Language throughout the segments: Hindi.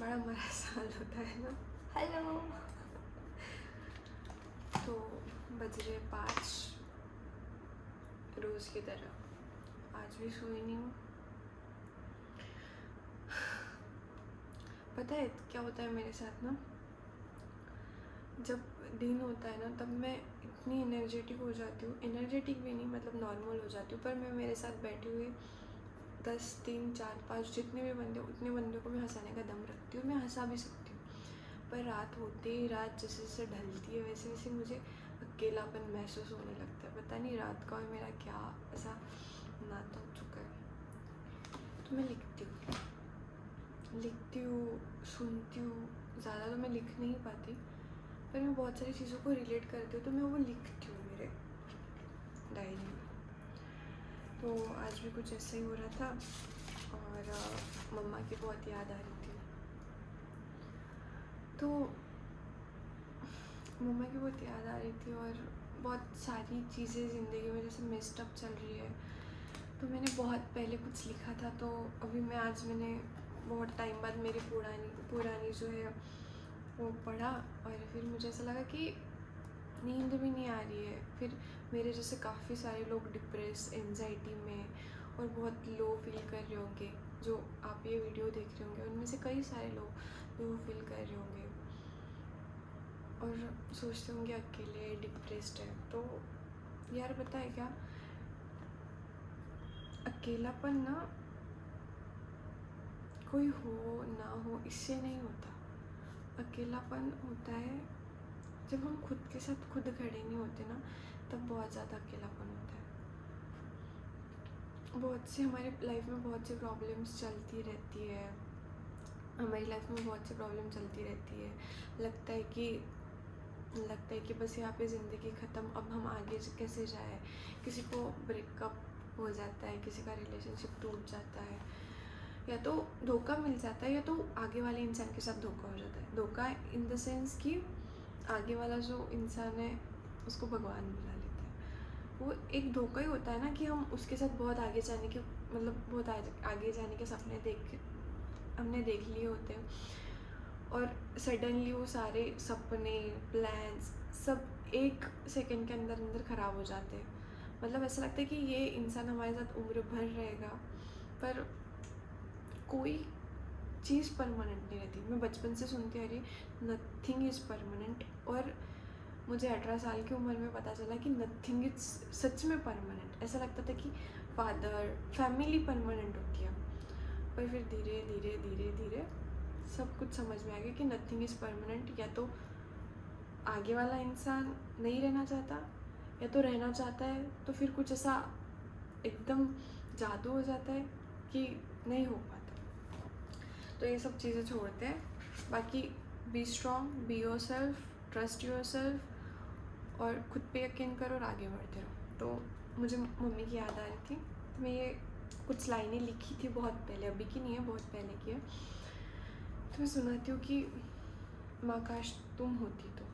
बड़ा हमारा साल होता है ना। हेलो। तो बज रहे 5 रोज़ की तरह। आज भी सोई नहीं हूँ। पता है क्या होता है मेरे साथ ना, जब दिन होता है ना तब मैं इतनी एनर्जेटिक हो जाती हूँ। एनर्जेटिक भी नहीं, मतलब नॉर्मल हो जाती हूँ, पर मैं मेरे साथ बैठे हुए 10, 3, 4, 5 जितने भी बंदे, उतने बंदों को मैं हंसाने का दम रखती हूँ। मैं हंसा भी सकती हूँ, पर रात होते ही, रात जैसे जैसे ढलती है वैसे वैसे मुझे अकेलापन महसूस होने लगता है। पता नहीं रात का और मेरा क्या ऐसा नाता हो चुका है। तो मैं लिखती हूँ, सुनती हूँ। ज़्यादा तो मैं लिख नहीं पाती, पर मैं बहुत सारी चीज़ों को रिलेट करती हूँ, तो मैं वो लिखती हूँ मेरे डायरी में। तो आज भी कुछ ऐसा ही हो रहा था और मम्मा की बहुत याद आ रही थी। तो मम्मा की बहुत याद आ रही थी और बहुत सारी चीज़ें ज़िंदगी में जैसे मिस्ड अप चल रही है। तो मैंने बहुत पहले कुछ लिखा था, तो अभी मैंने बहुत टाइम बाद मेरी पुरानी जो है वो पढ़ा, और फिर मुझे ऐसा लगा कि नींद भी नहीं आ रही है। फिर मेरे जैसे काफ़ी सारे लोग डिप्रेस, एंजाइटी में और बहुत लो फील कर रहे होंगे। जो आप ये वीडियो देख रहे होंगे उनमें से कई सारे लोग लो फील कर रहे होंगे और सोचते होंगे अकेले, डिप्रेस्ड है। तो यार पता है क्या, अकेलापन ना कोई हो ना हो इससे नहीं होता। अकेलापन होता है जब हम खुद के साथ खुद खड़े नहीं होते ना, तब बहुत ज़्यादा अकेलापन होता है। बहुत सी हमारे लाइफ में बहुत सी प्रॉब्लम्स चलती रहती है। लगता है कि बस यहाँ पे ज़िंदगी ख़त्म, अब हम आगे कैसे जाए। किसी को ब्रेकअप हो जाता है, किसी का रिलेशनशिप टूट जाता है, या तो धोखा मिल जाता है या तो आगे वाले इंसान के साथ धोखा हो जाता है। धोखा इन द सेंस कि आगे वाला जो इंसान है उसको भगवान बुला लेता है। वो एक धोखा ही होता है ना कि हम उसके साथ बहुत आगे जाने के, मतलब बहुत आगे जाने के सपने हमने देख लिए होते हैं, और सडनली वो सारे सपने, प्लान्स सब एक सेकंड के अंदर ख़राब हो जाते हैं। मतलब ऐसा लगता है कि ये इंसान हमारे साथ उम्र भर रहेगा, पर कोई चीज़ परमानेंट नहीं रहती। मैं बचपन से सुनती आ रही, नथिंग इज़ परमानेंट, और मुझे 18 साल की उम्र में पता चला कि नथिंग इज़ सच में परमानेंट। ऐसा लगता था कि फैमिली परमानेंट होती है, पर फिर धीरे धीरे सब कुछ समझ में आ गया कि नथिंग इज़ परमानेंट। या तो आगे वाला इंसान नहीं रहना चाहता, या तो रहना चाहता है तो फिर कुछ ऐसा एकदम जादू हो जाता है कि नहीं हो पाता। तो ये सब चीज़ें छोड़ते हैं। बाकी be strong, be your self, trust your self, और खुद पे यकीन करो और आगे बढ़ते रहो। तो मुझे मम्मी की याद आ रही थी, तो मैं ये कुछ लाइनें लिखी थी बहुत पहले, अभी की नहीं है, बहुत पहले की है। तो मैं सुनाती हूँ कि माँ काश तुम होती तो।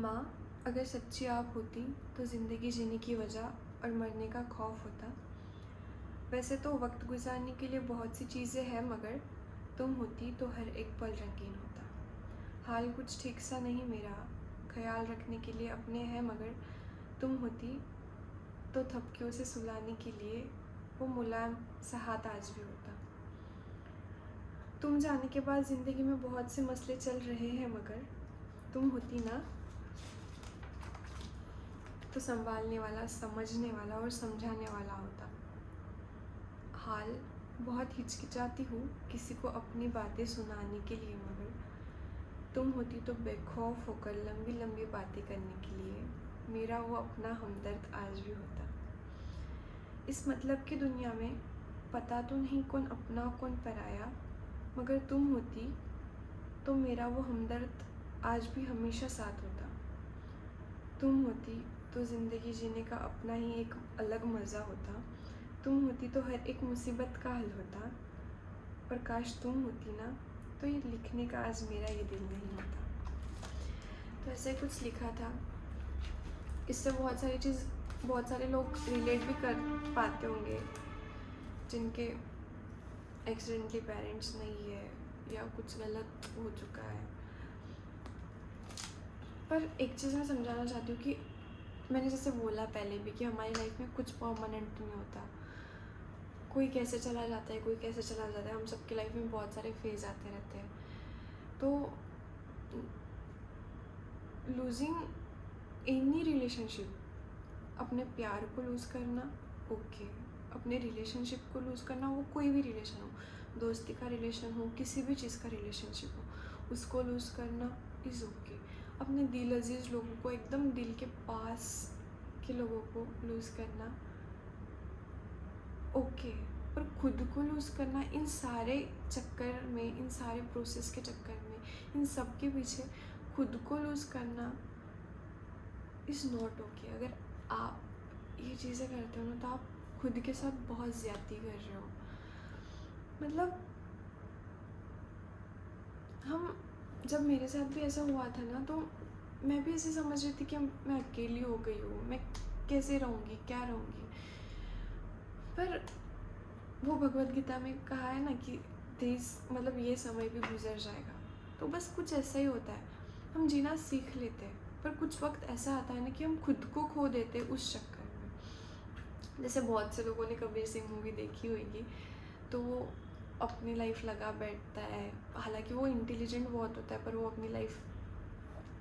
माँ, अगर सच्ची आप होती तो ज़िंदगी जीने की वजह और मरने का खौफ होता। वैसे तो वक्त गुजारने के लिए बहुत सी चीज़ें हैं, मगर तुम होती तो हर एक पल रंगीन होता। हाल कुछ ठीक सा नहीं मेरा, ख्याल रखने के लिए अपने हैं, मगर तुम होती तो थपकियों से सुलाने के लिए वो मुलायम सा हाथ आज भी होता। तुम जाने के बाद ज़िंदगी में बहुत से मसले चल रहे हैं, मगर तुम होती ना तो संभालने वाला, समझने वाला और समझाने वाला होता। हाल बहुत हिचकिचाती हूँ किसी को अपनी बातें सुनाने के लिए, मगर तुम होती तो बेखौफ होकर लंबी लंबी बातें करने के लिए मेरा वो अपना हमदर्द आज भी होता। इस मतलब की दुनिया में पता तो नहीं कौन अपना कौन पराया, मगर तुम होती तो मेरा वो हमदर्द आज भी हमेशा साथ होता। तुम होती तो ज़िंदगी जीने का अपना ही एक अलग मज़ा होता। तुम होती तो हर एक मुसीबत का हल होता, और काश तुम होती ना तो ये लिखने का आज मेरा ये दिल नहीं होता। तो ऐसे कुछ लिखा था। इससे बहुत सारे लोग रिलेट भी कर पाते होंगे जिनके एक्सीडेंटली पेरेंट्स नहीं है, या कुछ गलत हो चुका है। पर एक चीज़ मैं समझाना चाहती हूँ कि मैंने जैसे बोला पहले भी कि हमारी लाइफ में कुछ परमानेंट नहीं होता। कोई कैसे चला जाता है, कोई कैसे चला जाता है, हम सबकी लाइफ में बहुत सारे फेज आते रहते हैं। तो लूजिंग एनी रिलेशनशिप, अपने प्यार को लूज़ करना ओके, अपने रिलेशनशिप को लूज़ करना, वो कोई भी रिलेशन हो, दोस्ती का रिलेशन हो, किसी भी चीज़ का रिलेशनशिप हो, उसको लूज़ करना इज़ ओके। अपने दिल अजीज़ लोगों को, एकदम दिल के पास के लोगों को लूज़ करना ओके, पर खुद को लूज़ करना, इन सारे चक्कर में, इन सारे प्रोसेस के चक्कर में, इन सब के पीछे खुद को लूज़ करना इज़ नॉट ओके। अगर आप ये चीज़ें करते हो ना, तो आप खुद के साथ बहुत ज़्यादती कर रहे हो। मतलब हम, जब मेरे साथ भी ऐसा हुआ था ना, तो मैं भी ऐसे समझ रही थी कि मैं अकेली हो गई हूँ, मैं कैसे रहूँगी, क्या रहूँगी। पर वो भगवद गीता में कहा है ना कि मतलब ये समय भी गुजर जाएगा। तो बस कुछ ऐसा ही होता है, हम जीना सीख लेते हैं, पर कुछ वक्त ऐसा आता है ना कि हम खुद को खो देते हैं उस चक्कर में। जैसे बहुत से लोगों ने कबीर सिंह मूवी देखी होगी, तो वो अपनी लाइफ लगा बैठता है, हालांकि वो इंटेलिजेंट बहुत होता है, पर वो अपनी लाइफ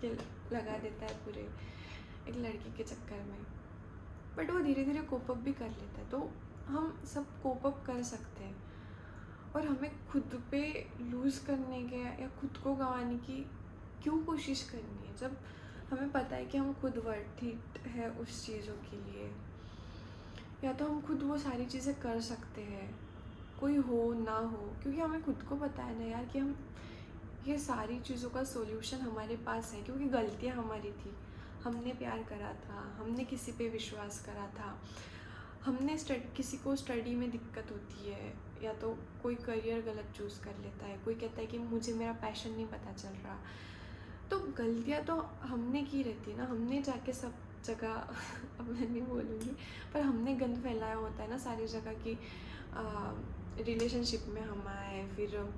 के लगा देता है पूरे एक लड़की के चक्कर में। बट वो धीरे धीरे कोप अप भी कर लेता है। तो हम सब कोप अप कर सकते हैं, और हमें खुद पे लूज़ करने के या खुद को गंवाने की क्यों कोशिश करनी है, जब हमें पता है कि हम खुद वर्थ इट है उस चीज़ों के लिए। या तो हम खुद वो सारी चीज़ें कर सकते हैं, कोई हो ना हो, क्योंकि हमें खुद को पता है ना यार कि हम ये सारी चीज़ों का सॉल्यूशन हमारे पास है, क्योंकि गलतियाँ हमारी थी, हमने प्यार करा था, हमने किसी पे विश्वास करा था, हमने किसी को स्टडी में दिक्कत होती है, या तो कोई करियर गलत चूज़ कर लेता है, कोई कहता है कि मुझे मेरा पैशन नहीं पता चल रहा। तो गलतियाँ तो हमने की रहती है ना, हमने जाके सब जगह अब मैं नहीं बोलूँगी, पर हमने गंद फैलाया होता है ना सारी जगह की। रिलेशनशिप में हम आए, फिर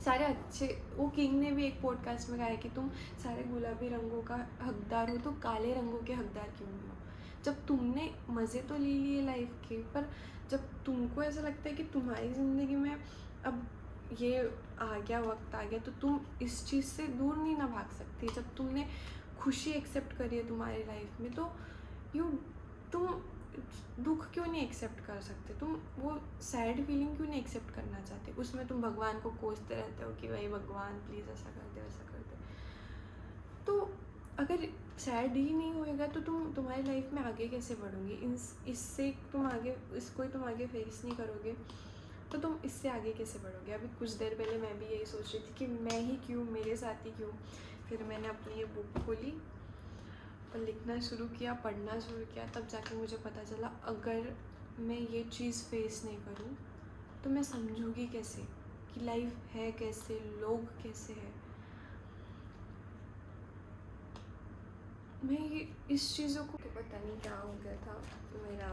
सारे अच्छे, वो किंग ने भी एक पॉडकास्ट में कहा है कि तुम सारे गुलाबी रंगों का हकदार हो, तो काले रंगों के हकदार क्यों नहीं हो। जब तुमने मज़े तो ले लिए लाइफ के, पर जब तुमको ऐसा लगता है कि तुम्हारी ज़िंदगी में अब ये आ गया, वक्त आ गया, तो तुम इस चीज़ से दूर नहीं ना भाग सकती। जब तुमने खुशी एक्सेप्ट करी है तुम्हारी लाइफ में, तो तुम दुख क्यों नहीं एक्सेप्ट कर सकते, तुम वो सैड फीलिंग क्यों नहीं एक्सेप्ट करना चाहते। उसमें तुम भगवान को कोसते रहते हो कि भाई भगवान प्लीज़ ऐसा कर दे, वैसा कर दे। तो अगर सैड ही नहीं होएगा, तो तुम्हारी लाइफ में आगे कैसे बढ़ोगे। इससे तुम आगे फेस नहीं करोगे, तो तुम इससे आगे कैसे बढ़ोगे। अभी कुछ देर पहले मैं भी यही सोच रही थी कि मैं ही क्यों, मेरे साथ ही क्यों। फिर मैंने अपनी ये बुक खोली और लिखना शुरू किया, पढ़ना शुरू किया, तब जाके मुझे पता चला अगर मैं ये चीज़ फेस नहीं करूँ तो मैं समझूँगी कैसे कि लाइफ है कैसे, लोग कैसे हैं। मैं ये इस चीज़ों को, तो पता नहीं क्या हो गया था, मेरा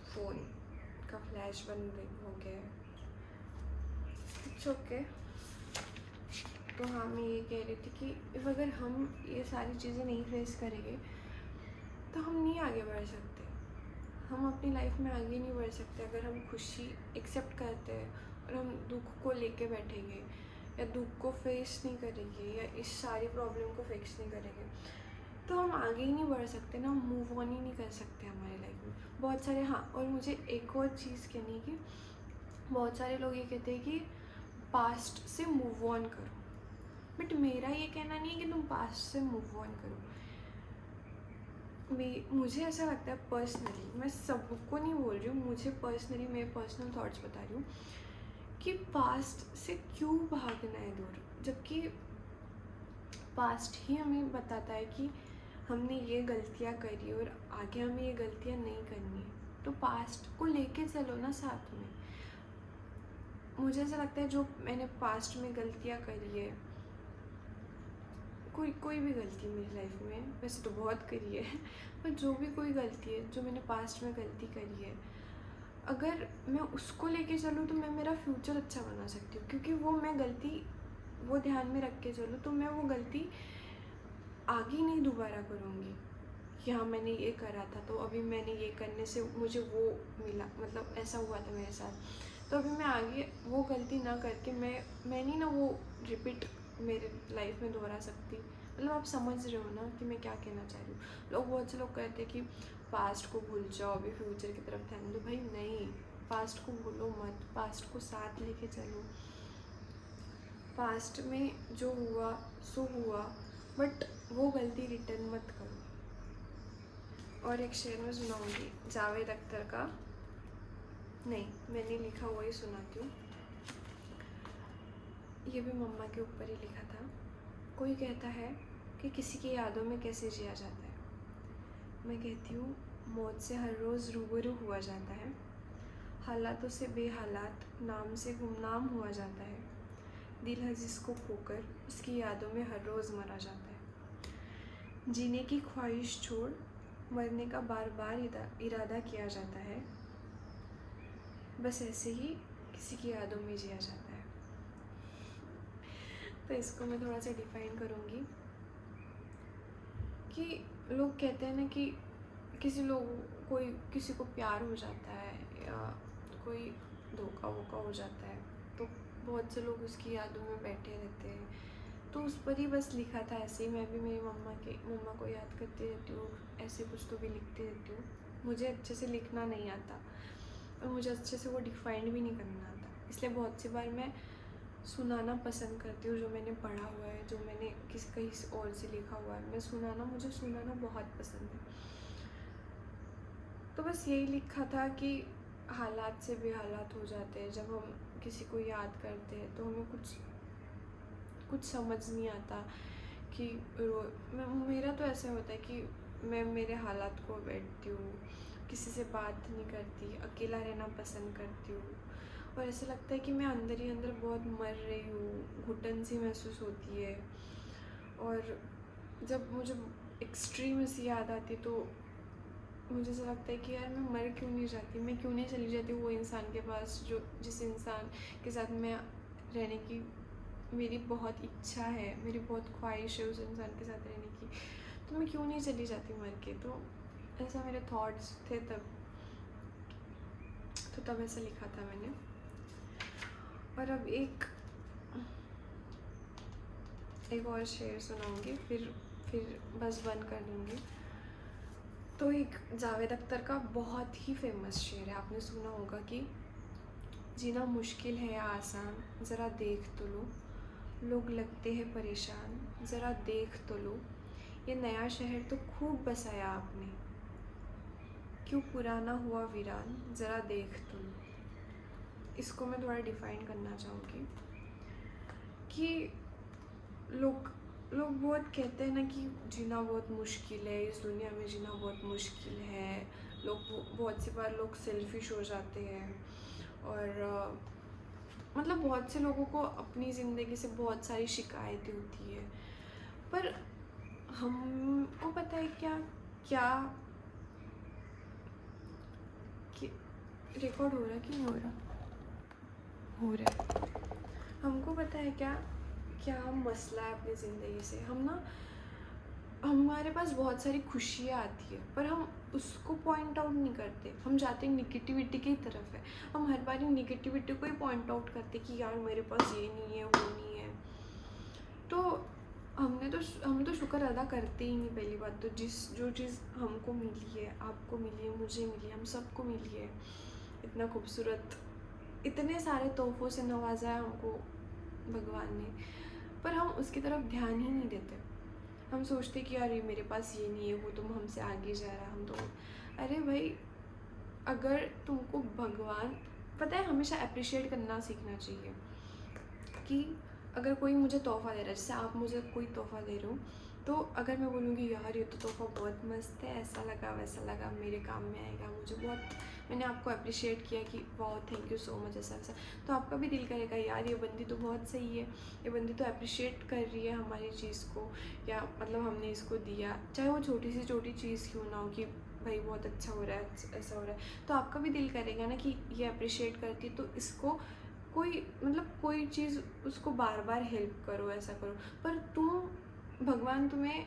फ़ोन का फ्लैश बंद हो गया। It's okay. तो हाँ, मैं ये कह रही थी कि अगर हम ये सारी चीज़ें नहीं फेस करेंगे तो हम नहीं आगे बढ़ सकते, हम अपनी लाइफ में आगे नहीं बढ़ सकते। अगर हम खुशी एक्सेप्ट करते हैं और हम दुख को लेके बैठेंगे, या दुख को फेस नहीं करेंगे, या इस सारी प्रॉब्लम को फेस नहीं करेंगे, तो हम आगे ही नहीं बढ़ सकते ना, मूव ऑन ही नहीं कर सकते हमारी लाइफ में। बहुत सारे, हाँ, और मुझे एक और चीज़ कहनी है कि बहुत सारे लोग ये कहते हैं कि पास्ट से मूव ऑन करो, बट मेरा ये कहना नहीं है कि तुम पास्ट से मूव ऑन करो। मुझे ऐसा लगता है पर्सनली, मैं सबको नहीं बोल रही हूँ, मुझे पर्सनली मेरे पर्सनल थॉट्स बता रही हूँ कि पास्ट से क्यों भागना है दूर, जबकि पास्ट ही हमें बताता है कि हमने ये गलतियाँ करी और आगे हमें ये गलतियाँ नहीं करनी है। तो पास्ट को लेके चलो ना साथ में। मुझे ऐसा लगता है जो मैंने पास्ट में गलतियाँ करी है, कोई भी गलती मेरी लाइफ में, वैसे तो बहुत करी है, पर जो भी कोई गलती है जो मैंने पास्ट में गलती करी है, अगर मैं उसको लेके चलूँ तो मैं मेरा फ्यूचर अच्छा बना सकती हूँ, क्योंकि वो ध्यान में रख के चलूँ तो मैं वो गलती आगे नहीं दोबारा करूँगी कि हाँ मैंने ये करा था तो अभी मैंने ये करने से मुझे वो मिला, मतलब ऐसा हुआ था मेरे साथ, तो अभी मैं आगे वो गलती ना करके मैं नहीं ना वो रिपीट मेरे लाइफ में दोहरा सकती। मतलब आप समझ रहे हो ना कि मैं क्या कहना चाह रही हूँ। बहुत से लोग कहते हैं कि पास्ट को भूल जाओ, अभी फ्यूचर की तरफ ध्यान दो। भाई नहीं, पास्ट को भूलो मत, पास्ट को साथ लेके चलो। पास्ट में जो हुआ सो हुआ, बट वो गलती रिटर्न मत करो। और एक शेर में सुनाऊंगी जावेद अख्तर का, नहीं मैंने लिखा हुआ ही सुनाती हूँ, ये भी मम्मा के ऊपर ही लिखा था। कोई कहता है कि किसी की यादों में कैसे जिया जाता है, मैं कहती हूँ मौत से हर रोज़ रूबरू हुआ जाता है, हालातों से बेहालात, नाम से गुमनाम हुआ जाता है, दिल है जिसको खोकर उसकी यादों में हर रोज़ मरा जाता है, जीने की ख्वाहिश छोड़ मरने का बार बार इरादा किया जाता है, बस ऐसे ही किसी की यादों में जिया जाता है। तो इसको मैं थोड़ा सा डिफाइन करूँगी कि लोग कहते हैं ना कि किसी को प्यार हो जाता है या कोई धोखा वोखा हो जाता है, तो बहुत से लोग उसकी यादों में बैठे रहते हैं। तो उस पर ही बस लिखा था ऐसे ही। मैं भी मेरी मम्मा को याद करती रहती हूँ, ऐसे कुछ तो भी लिखती रहती हूँ। मुझे अच्छे से लिखना नहीं आता और मुझे अच्छे से वो डिफाइन भी नहीं करना आता, इसलिए बहुत सी बार मैं सुनाना पसंद करती हूँ जो मैंने पढ़ा हुआ है, जो मैंने कहीं और से लिखा हुआ है, मुझे सुनाना बहुत पसंद है। तो बस यही लिखा था कि हालात से बेहालात हो जाते हैं। जब हम किसी को याद करते हैं तो हमें कुछ समझ नहीं आता कि मेरा तो ऐसा होता है कि मैं मेरे हालात को बैठती हूँ, किसी से बात नहीं करती, अकेला रहना पसंद करती हूँ, और ऐसा लगता है कि मैं अंदर ही अंदर बहुत मर रही हूँ, घुटन सी महसूस होती है। और जब मुझे एक्सट्रीम ऐसी याद आती तो मुझे ऐसा लगता है कि यार मैं मर क्यों नहीं जाती, मैं क्यों नहीं चली जाती वो इंसान के पास जिस इंसान के साथ मैं रहने की मेरी बहुत इच्छा है, मेरी बहुत ख्वाहिश है उस इंसान के साथ रहने की, तो मैं क्यों नहीं चली जाती मर के। तो ऐसा मेरे थॉट्स थे तब ऐसा लिखा था मैंने। और अब एक और शेर सुनाऊंगी, फिर बस बंद कर दूंगी। तो एक जावेद अख्तर का बहुत ही फेमस शेर है, आपने सुना होगा कि जीना मुश्किल है या आसान, ज़रा देख तो लो, लोग लगते हैं परेशान, ज़रा देख तो लो, ये नया शहर तो खूब बसाया आपने, क्यों पुराना हुआ वीरान, ज़रा देख तो लो। इसको मैं थोड़ा डिफाइन करना चाहूँगी कि लोग बहुत कहते हैं ना कि जीना बहुत मुश्किल है, इस दुनिया में जीना बहुत मुश्किल है। बहुत सी बार लोग सेल्फिश हो जाते हैं और मतलब बहुत से लोगों को अपनी ज़िंदगी से बहुत सारी शिकायतें होती है, पर हमको पता है क्या कि रिकॉर्ड हो रहा है कि नहीं हो रहा है। हमको पता है क्या मसला है अपनी ज़िंदगी से। हमारे पास बहुत सारी खुशियाँ आती है पर हम उसको पॉइंट आउट नहीं करते, हम जाते हैं निगेटिविटी की तरफ है। हम हर बार निगेटिविटी को ही पॉइंट आउट करते कि यार मेरे पास ये नहीं है, वो नहीं है। तो हम तो शुक्र अदा करते ही नहीं। पहली बात तो जो चीज़ हमको मिली है, आपको मिली है, मुझे मिली है, हम सबको मिली है, इतना खूबसूरत, इतने सारे तोहफ़ों से नवाजा है हमको भगवान ने, पर हम उसकी तरफ ध्यान ही नहीं देते। हम सोचते कि यार ये मेरे पास ये नहीं है, वो तुम हमसे आगे जा रहा है, हम तो अरे भाई, अगर तुमको भगवान पता है, हमेशा अप्रिशिएट करना सीखना चाहिए कि अगर कोई मुझे तोहफ़ा दे रहा है, जैसे आप मुझे कोई तोहफ़ा दे रहे हो, तो अगर मैं बोलूँगी यार ये तो तोहफ़ा बहुत मस्त है, ऐसा लगा वैसा लगा, मेरे काम में आएगा, मैंने आपको अप्रिशिएट किया कि वाह थैंक यू सो मच, ऐसा वैसा, तो आपका भी दिल करेगा यार ये बंदी तो बहुत सही है, ये बंदी तो अप्रिशिएट कर रही है हमारी चीज़ को, या मतलब हमने इसको दिया, चाहे वो छोटी सी छोटी चीज़ क्यों ना हो, कि भाई बहुत अच्छा हो रहा है, ऐसा हो रहा है, तो आपका भी दिल करेगा ना कि ये अप्रिशिएट करती, तो इसको कोई मतलब कोई चीज़ उसको बार बार हेल्प करो, ऐसा करो। पर भगवान तुम्हें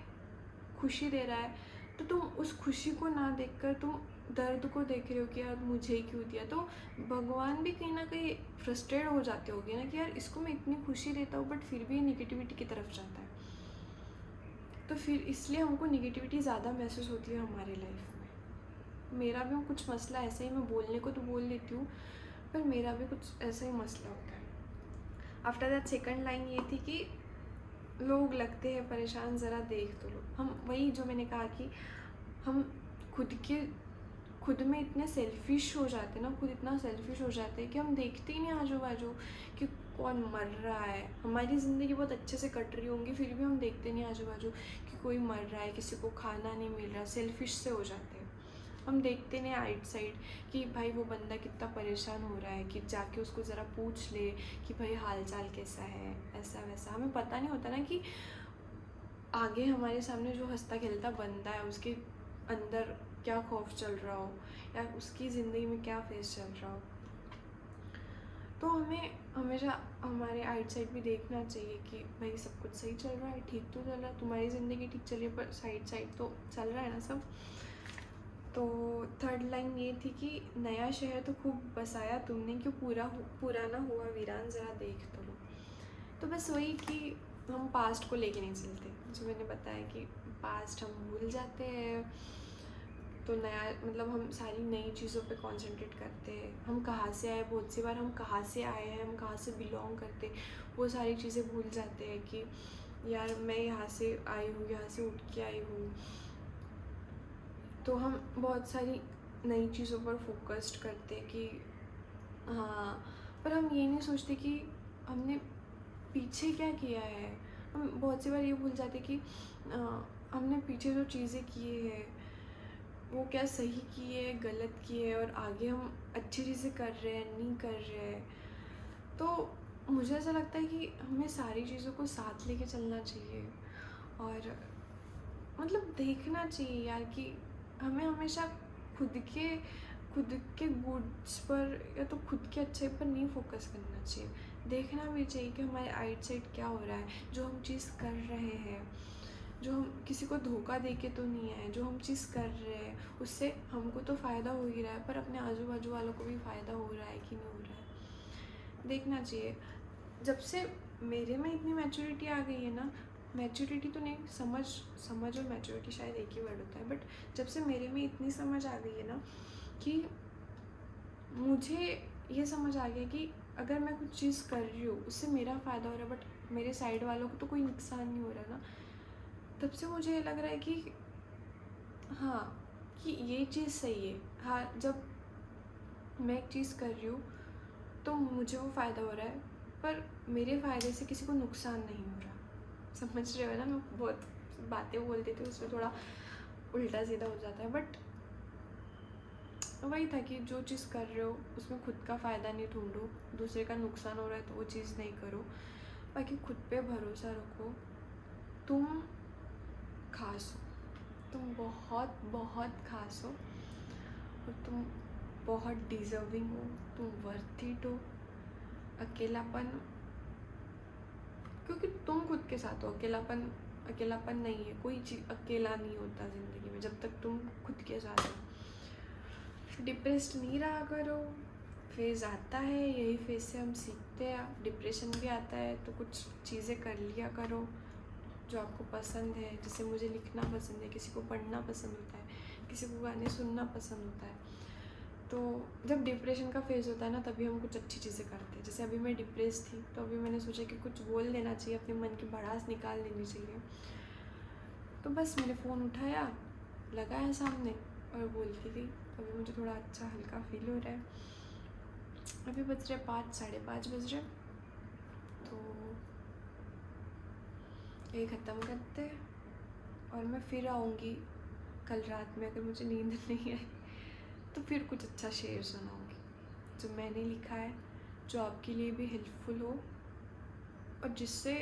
खुशी दे रहा है, तो तुम उस खुशी को ना देखकर तुम दर्द को देख रहे हो कि यार मुझे ही क्यों दिया, तो भगवान भी कहीं ना कहीं फ्रस्ट्रेट हो जाते होगे ना कि यार इसको मैं इतनी खुशी देता हूँ बट फिर भी निगेटिविटी की तरफ जाता है। तो फिर इसलिए हमको निगेटिविटी ज़्यादा महसूस होती है हमारे लाइफ में। मेरा भी कुछ मसला ऐसा ही, मैं बोलने को तो बोल लेती हूँ पर मेरा भी कुछ ऐसा ही मसला होता है। आफ्टर दैट सेकंड लाइन ये थी कि लोग लगते हैं परेशान, ज़रा देख तो लो। हम वही जो मैंने कहा कि हम खुद में इतने सेल्फिश हो जाते हैं ना, खुद इतना सेल्फिश हो जाते हैं कि हम देखते ही नहीं आजू बाजू कि कौन मर रहा है। हमारी ज़िंदगी बहुत अच्छे से कट रही होंगी फिर भी हम देखते नहीं आजू बाजू कि कोई मर रहा है, किसी को खाना नहीं मिल रहा। सेल्फिश से हो जाते हैं, हम देखते नहीं आइट साइड कि भाई वो बंदा कितना परेशान हो रहा है, कि जाके उसको ज़रा पूछ ले कि भाई हाल चाल कैसा है, ऐसा वैसा। हमें पता नहीं होता ना कि आगे हमारे सामने जो हंसता खेलता बंदा है उसके अंदर क्या खौफ चल रहा हो या उसकी ज़िंदगी में क्या फेस चल रहा हो। तो हमें हमेशा हमारे आइट साइड भी देखना चाहिए कि भाई सब कुछ सही चल रहा है, ठीक तो चल रहा है, तुम्हारी ज़िंदगी ठीक चल रही है पर साइड तो चल रहा है ना सब। तो थर्ड लाइन ये थी कि नया शहर तो खूब बसाया तुमने, क्यों पुराना हुआ वीरान, ज़रा देख तो लो। तो बस वही कि हम पास्ट को लेके नहीं चलते, जो मैंने बताया कि पास्ट हम भूल जाते हैं। तो नया मतलब हम सारी नई चीज़ों पे कंसंट्रेट करते हैं। हम कहाँ से आए, बहुत सी बार हम कहाँ से आए हैं, हम कहाँ से बिलोंग करते, वो सारी चीज़ें भूल जाते हैं कि यार मैं यहाँ से आई हूँ, यहाँ से उठ के आई हूँ। तो हम बहुत सारी नई चीज़ों पर फोकस्ड करते हैं कि हाँ, पर हम ये नहीं सोचते कि हमने पीछे क्या किया है। हम बहुत सी बार ये भूल जाते कि हमने पीछे जो चीज़ें की है वो क्या सही की है, गलत की है, और आगे हम अच्छी चीज़ें कर रहे हैं नहीं कर रहे हैं। तो मुझे ऐसा लगता है कि हमें सारी चीज़ों को साथ लेके चलना चाहिए और मतलब देखना चाहिए यार कि हमें हमेशा खुद के गुड्स पर या तो खुद के अच्छाई पर नहीं फोकस करना चाहिए। देखना भी चाहिए कि हमारे आइट साइड क्या हो रहा है, जो हम चीज़ कर रहे हैं, जो हम किसी को धोखा दे के तो नहीं है, जो हम चीज़ कर रहे हैं उससे हमको तो फ़ायदा हो ही रहा है पर अपने आजू बाजू वालों को भी फ़ायदा हो रहा है कि नहीं हो रहा है, देखना चाहिए। जब से मेरे में इतनी मैच्योरिटी आ गई है ना, मैच्योरिटी तो नहीं, समझ और मैच्योरिटी शायद एक ही वर्ड होता है, बट जब से मेरे में इतनी समझ आ गई है ना कि मुझे ये समझ आ गया कि अगर मैं कुछ चीज़ कर रही हूँ उससे मेरा फ़ायदा हो रहा है बट मेरे साइड वालों को तो कोई नुकसान नहीं हो रहा ना, तब से मुझे ये लग रहा है कि हाँ, कि ये चीज़ सही है। हाँ, जब मैं एक चीज़ कर रही हूँ तो मुझे वो फ़ायदा हो रहा है पर मेरे फ़ायदे से किसी को नुकसान नहीं हो रहा। समझ रहे हो ना, मैं बहुत बातें बोल देती हूँ उसमें थोड़ा उल्टा सीधा हो जाता है, बट वही था कि जो चीज़ कर रहे हो उसमें खुद का फ़ायदा नहीं ढूंढो, दूसरे का नुकसान हो रहा है तो वो चीज़ नहीं करो, बाकी खुद पे भरोसा रखो। तुम खास हो, तुम बहुत बहुत खास हो और तुम बहुत डिज़र्विंग हो, तुम वर्थ इट हो। अकेलापन, क्योंकि तुम खुद के साथ हो, अकेलापन नहीं है, कोई चीज़ अकेला नहीं होता ज़िंदगी में जब तक तुम खुद के साथ हो। डिप्रेस्ड नहीं रहा करो, फेज़ आता है, यही फेज़ से हम सीखते हैं। डिप्रेशन भी आता है तो कुछ चीज़ें कर लिया करो जो आपको पसंद है, जैसे मुझे लिखना पसंद है, किसी को पढ़ना पसंद होता है, किसी को गाने सुनना पसंद होता है। तो जब डिप्रेशन का फेज़ होता है ना तभी हम कुछ अच्छी चीज़ें करते हैं। जैसे अभी मैं डिप्रेस थी तो अभी मैंने सोचा कि कुछ बोल देना चाहिए, अपने मन की भड़ास निकाल देनी चाहिए। तो बस मैंने फ़ोन उठाया, लगाया सामने और बोलती गई। अभी मुझे थोड़ा अच्छा हल्का फील हो रहा है। अभी बज रहे 5, 5:30 बज रहे, तो ये ख़त्म करते हैं और मैं फिर आऊँगी कल रात में, अगर मुझे नींद नहीं आई तो फिर कुछ अच्छा शेर सुनाऊँगी जो मैंने लिखा है, जो आपके लिए भी हेल्पफुल हो और जिससे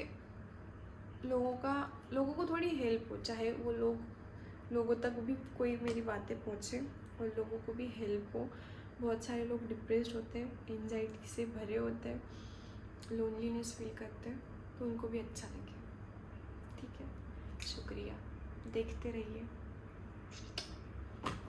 लोगों को थोड़ी हेल्प हो, चाहे वो लोग लोगों तक भी कोई मेरी बातें पहुँचे और लोगों को भी हेल्प हो। बहुत सारे लोग डिप्रेस्ड होते हैं, एंजाइटी से भरे होते हैं, लोनलीनेस फील करते हैं, तो उनको भी अच्छा लगे। ठीक है, शुक्रिया, देखते रहिए।